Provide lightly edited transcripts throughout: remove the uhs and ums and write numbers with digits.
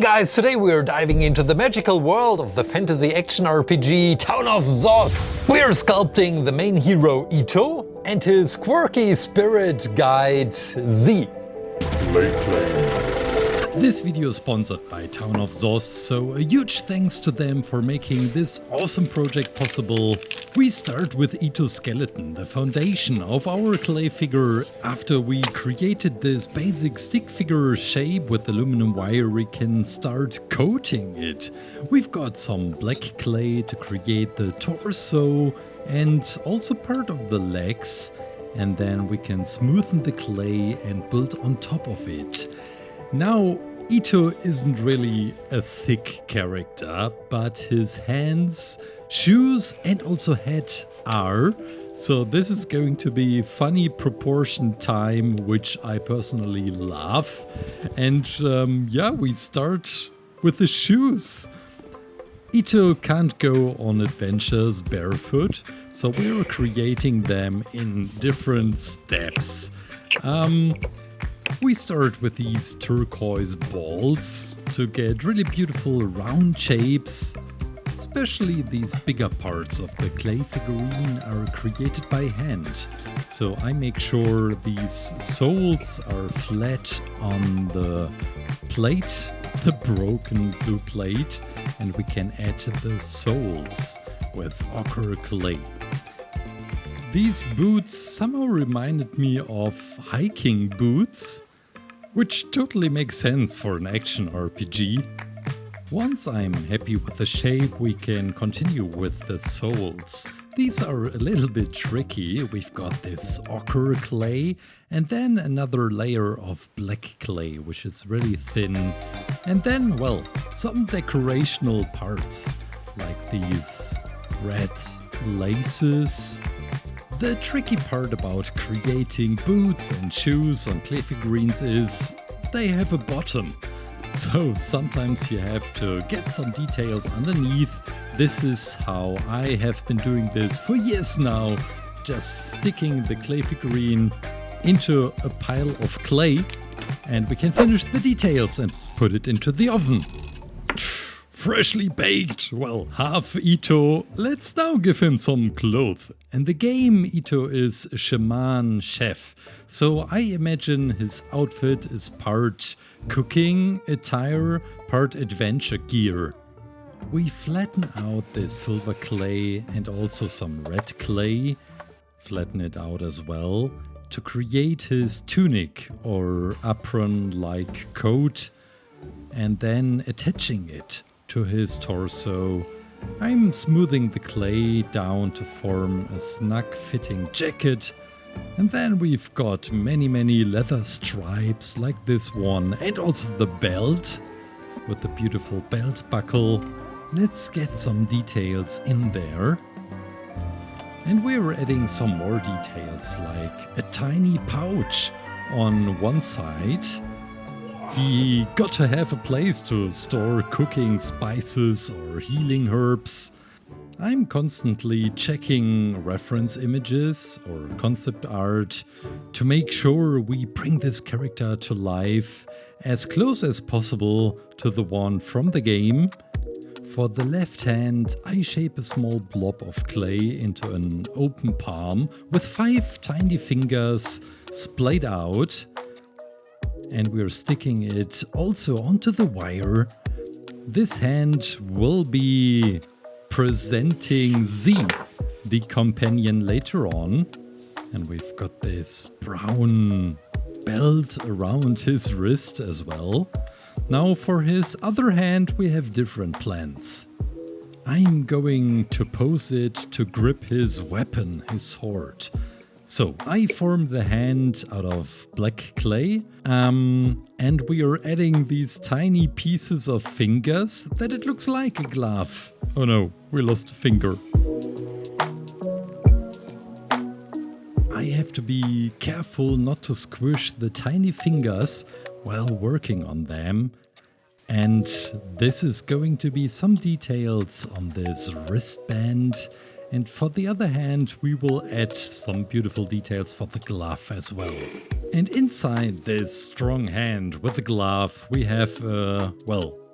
guys, today we are diving into the magical world of the fantasy action RPG Town of Zoz. We are sculpting the main hero Ito and his quirky spirit guide Z. ClayClaim. This video is sponsored by Town of Zoz, so a huge thanks to them for making this awesome project possible. We start with Ito's skeleton, the foundation of our clay figure. After we created this basic stick figure shape with aluminum wire, we can start coating it. We've got some black clay to create the torso and also part of the legs, and then we can smoothen the clay and build on top of it. Now, Ito isn't really a thick character, but his hands, shoes and also head are. So this is going to be funny proportion time, which I personally love. And we start with the shoes. Ito can't go on adventures barefoot, so we're creating them in different steps. We start with these turquoise balls to get really beautiful round shapes. Especially these bigger parts of the clay figurine are created by hand. So I make sure these soles are flat on the plate, the broken blue plate, and we can add the soles with ochre clay. These boots somehow reminded me of hiking boots, which totally makes sense for an action RPG. Once I'm happy with the shape, we can continue with the soles. These are a little bit tricky. We've got this ochre clay and then another layer of black clay, which is really thin. And then, well, some decorational parts, like these red laces. The tricky part about creating boots and shoes on clay figurines is they have a bottom. So sometimes you have to get some details underneath. This is how I have been doing this for years now. Just sticking the clay figurine into a pile of clay and we can finish the details and put it into the oven. Freshly baked, well, half Ito. Let's now give him some clothes. In the game, Ito is a shaman-chef, so I imagine his outfit is part cooking attire, part adventure gear. We flatten out the silver clay and also some red clay, flatten it out as well, to create his tunic or apron-like coat, and then attaching it to his torso. I'm smoothing the clay down to form a snug-fitting jacket, and then we've got many leather stripes like this one, and also the belt with the beautiful belt buckle. Let's get some details in there. And we're adding some more details, like a tiny pouch on one side. He got to have a place to store cooking spices or healing herbs. I'm constantly checking reference images or concept art to make sure we bring this character to life as close as possible to the one from the game. For the left hand, I shape a small blob of clay into an open palm with 5 tiny fingers splayed out. And we're sticking it also onto the wire. This hand will be presenting Z, the companion, later on. And we've got this brown belt around his wrist as well. Now for his other hand we have different plans. I'm going to pose it to grip his weapon, his sword. So I formed the hand out of black clay, and we are adding these tiny pieces of fingers that it looks like a glove. Oh no, we lost a finger. I have to be careful not to squish the tiny fingers while working on them. And this is going to be some details on this wristband. And for the other hand, we will add some beautiful details for the glove as well. And inside this strong hand with the glove, we have,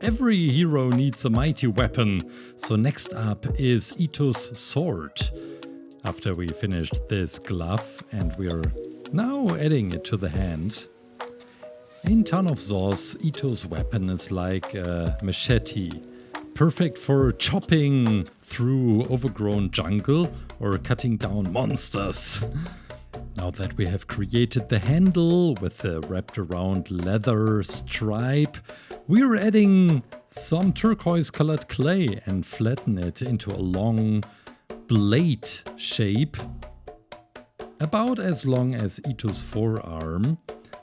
Every hero needs a mighty weapon, so next up is Ito's sword. After we finished this glove, and we're now adding it to the hand. In Town of Zoz, Ito's weapon is like a machete, perfect for chopping through overgrown jungle or cutting down monsters. Now that we have created the handle with the wrapped around leather stripe, we're adding some turquoise colored clay and flatten it into a long blade shape, about as long as Ito's forearm.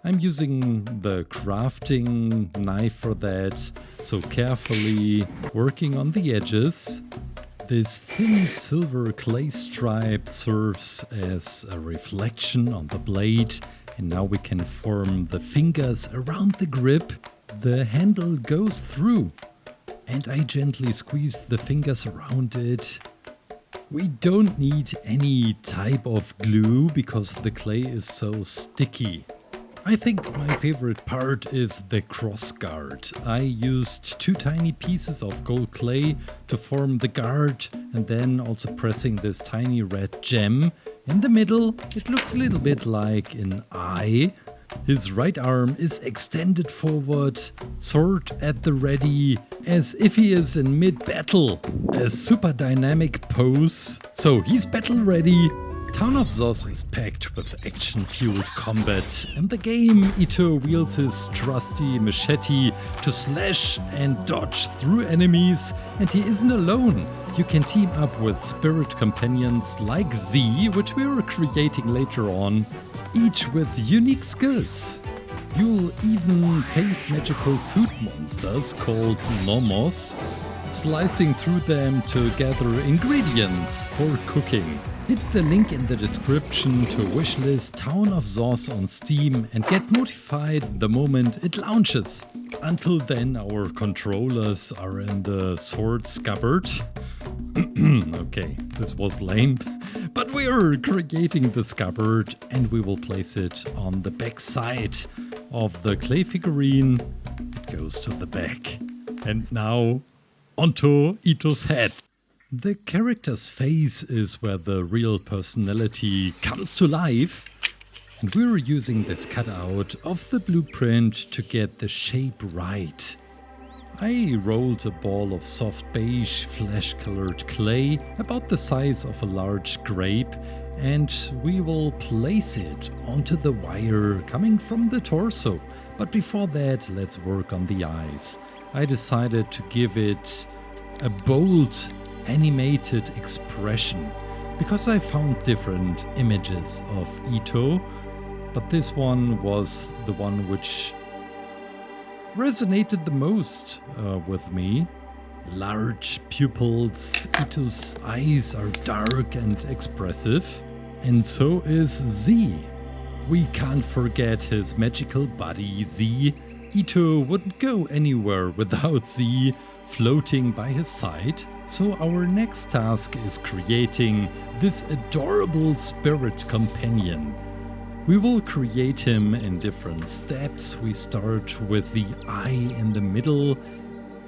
I'm using the crafting knife for that, so carefully working on the edges. This thin silver clay stripe serves as a reflection on the blade, and now we can form the fingers around the grip. The handle goes through, and I gently squeeze the fingers around it. We don't need any type of glue because the clay is so sticky. I think my favorite part is the cross guard. I used 2 tiny pieces of gold clay to form the guard and then also pressing this tiny red gem. In the middle, it looks a little bit like an eye. His right arm is extended forward, sword at the ready, as if he is in mid-battle. A super dynamic pose, so he's battle ready. Town of Zoz is packed with action-fueled combat. In the game, Ito wields his trusty machete to slash and dodge through enemies, and he isn't alone. You can team up with spirit companions like Z, which we are creating later on, each with unique skills. You'll even face magical food monsters called Lomos, slicing through them to gather ingredients for cooking. Hit the link in the description to Wishlist Town of Zoz on Steam and get notified the moment it launches. Until then, our controllers are in the sword scabbard. Okay, this was lame. But we are creating the scabbard and we will place it on the back side of the clay figurine. It goes to the back. And now, onto Ito's head. The character's face is where the real personality comes to life, and we're using this cutout of the blueprint to get the shape right. I rolled a ball of soft beige flesh-colored clay about the size of a large grape, and we will place it onto the wire coming from the torso. But before that, let's work on the eyes. I decided to give it a bold animated expression because I found different images of Ito, but this one was the one which resonated the most with me. Large pupils, Ito's eyes are dark and expressive, and so is Z. We can't forget his magical body Z. Ito wouldn't go anywhere without Z floating by his side. So our next task is creating this adorable spirit companion. We will create him in different steps. We start with the eye in the middle,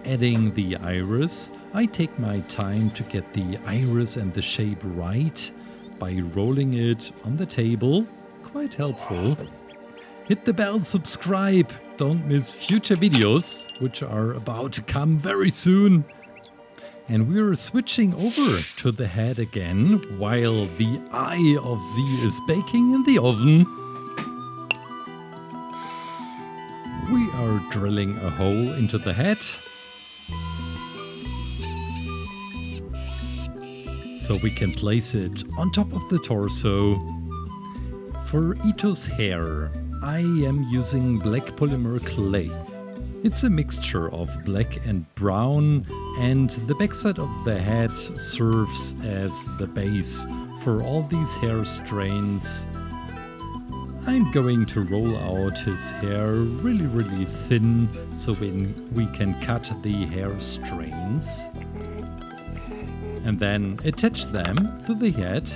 adding the iris. I take my time to get the iris and the shape right by rolling it on the table. Quite helpful. Hit the bell, subscribe, don't miss future videos, which are about to come very soon. And we're switching over to the head again, while the eye of Z is baking in the oven. We are drilling a hole into the head, so we can place it on top of the torso. For Ito's hair, I am using black polymer clay. It's a mixture of black and brown, and the backside of the head serves as the base for all these hair strains. I'm going to roll out his hair really thin so we can cut the hair strains and then attach them to the head.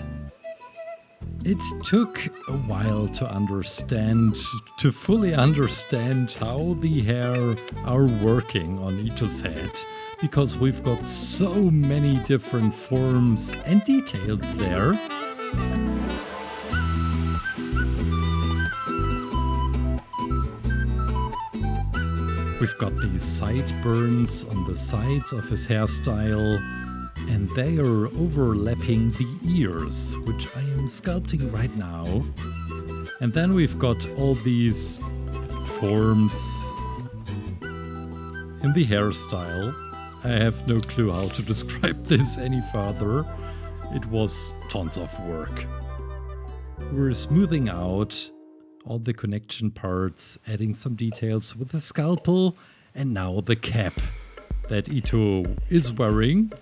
It took a while to fully understand how the hair are working on Ito's head, because we've got so many different forms and details there. We've got these sideburns on the sides of his hairstyle, and they are overlapping the ears, which I am sculpting right now. And then we've got all these forms in the hairstyle. I have no clue how to describe this any further. It was tons of work. We're smoothing out all the connection parts, adding some details with the scalpel, and now the cap that Ito is wearing.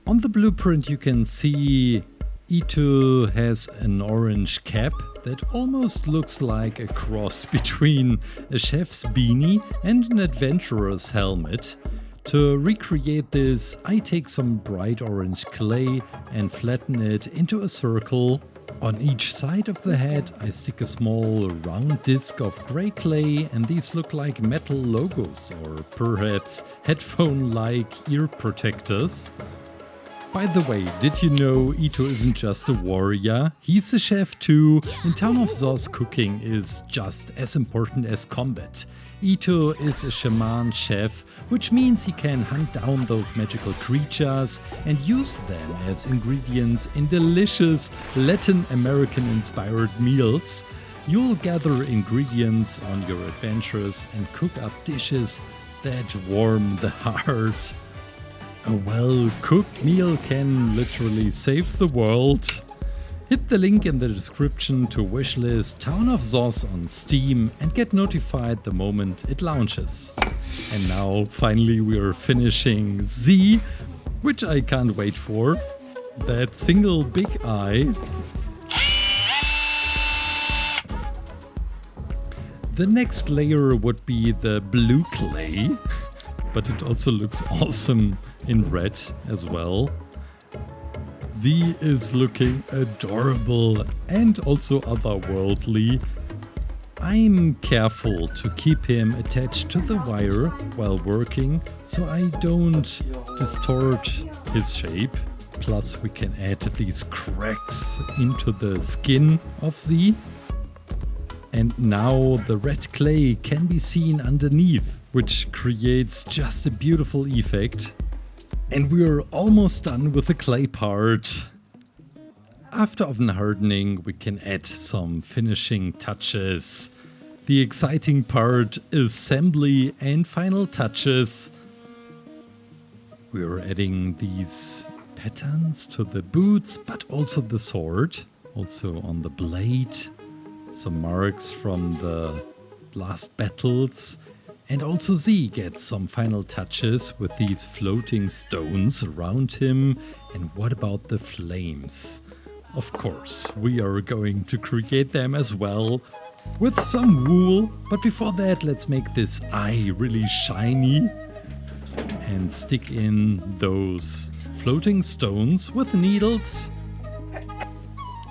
On the blueprint you can see Ito has an orange cap that almost looks like a cross between a chef's beanie and an adventurer's helmet. To recreate this, I take some bright orange clay and flatten it into a circle. On each side of the head I stick a small round disc of grey clay, and these look like metal logos or perhaps headphone-like ear protectors. By the way, did you know Ito isn't just a warrior? He's a chef too. In Town of Zoz, cooking is just as important as combat. Ito is a shaman-chef, which means he can hunt down those magical creatures and use them as ingredients in delicious Latin American-inspired meals. You'll gather ingredients on your adventures and cook up dishes that warm the heart. A well-cooked meal can literally save the world. Hit the link in the description to Wishlist Town of Zoz on Steam and get notified the moment it launches. And now finally we are finishing Z, which I can't wait for. That single big eye. The next layer would be the blue clay, but it also looks awesome in red as well. Z is looking adorable and also otherworldly. I'm careful to keep him attached to the wire while working, so I don't distort his shape. Plus we can add these cracks into the skin of Z. And now the red clay can be seen underneath, which creates just a beautiful effect. And we're almost done with the clay part. After oven hardening, we can add some finishing touches. The exciting part is assembly and final touches. We're adding these patterns to the boots, but also the sword, also on the blade. Some marks from the last battles. And also Z gets some final touches with these floating stones around him. And what about the flames? Of course, we are going to create them as well with some wool. But before that, let's make this eye really shiny and stick in those floating stones with needles.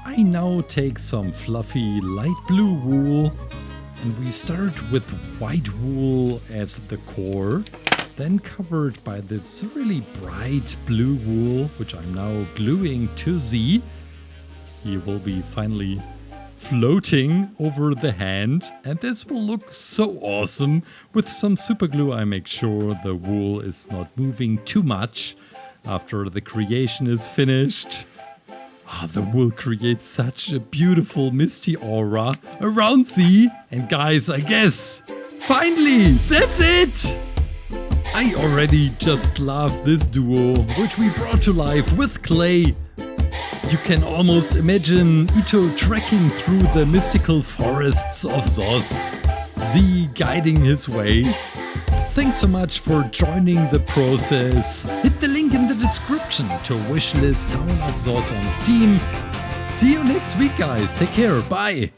I now take some fluffy light blue wool. And we start with white wool as the core, then covered by this really bright blue wool, which I'm now gluing to Z. He will be finally floating over the hand, and this will look so awesome. With some super glue I make sure the wool is not moving too much after the creation is finished. The wool creates such a beautiful misty aura around Z. And guys, I guess, finally, that's it! I already just love this duo, which we brought to life with clay. You can almost imagine Ito trekking through the mystical forests of Zoz, Z guiding his way. Thanks so much for joining the process. Hit the link in the description to Wishlist Town of Zoz on Steam. See you next week, guys. Take care. Bye.